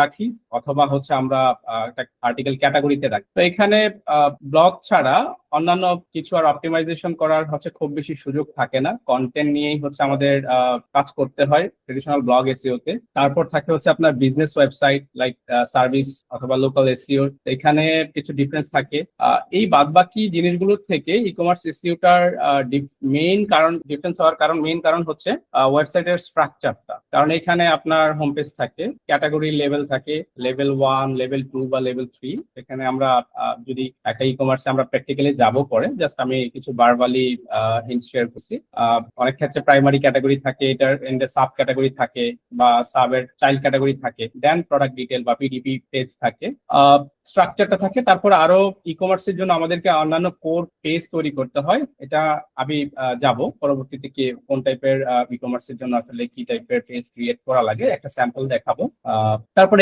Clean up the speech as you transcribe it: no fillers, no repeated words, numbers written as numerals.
রাখি, অথবা হচ্ছে আমরা একটা আর্টিকেল ক্যাটাগরিতে রাখি। তো এখানে ব্লগ ছাড়া অন্যান্য কিছু আর অপটিমাইজেশন করার হচ্ছে খুব বেশি সুযোগ থাকে না। কন্টেন্ট নিয়েই হচ্ছে আমাদের কাজ করতে হয় ট্রেডিশনাল ব্লগ এসইও তে। তারপর থাকে হচ্ছে আপনার বিজনেস ওয়েবসাইট লাইক সার্ভিস অথবা লোকাল এসইও, এখানে কিছু ডিফারেন্স থাকে। এই বাদবাকি জিনিসগুলোর থেকে ই কমার্স এসইওটার মেইন কারণ, ডিফারেন্স হওয়ার কারণ, মেইন কারণ হচ্ছে ওয়েবসাইটের স্ট্রাকচারটা। কারণ এখানে আপনার হোম পেজ থাকে, ক্যাটাগরি লেভেল থাকে, লেভেল 1, লেভেল 2 বা লেভেল 3। এখানে আমরা যদি একটা ই কমার্সে আমরা প্র্যাকটিক্যালি যাব পরে, জাস্ট আমি কিছু বারবালি হিন্ট শেয়ার করছি। অনেক ক্ষেত্রে প্রাইমারি ক্যাটাগরি থাকে, এটার এন্ডে সাব ক্যাটাগরি থাকে বা সাবের চাইল্ড ক্যাটাগরি থাকে, দেন প্রোডাক্ট ডিটেল বা পিডিপি পেজ থাকে, স্ট্রাকচারটা থাকে। তারপর আরো ই কমার্সের জন্য আমাদেরকে অন্যান্য কোর পেজ তৈরি করতে হয়। এটা আমি যাব পরবর্তীতে কি কোন টাইপের ই কমার্সের জন্য আসলে কি টাইপের পেজ ক্রিয়েট করা লাগে, একটা স্যাম্পল দেখাবো। তারপরে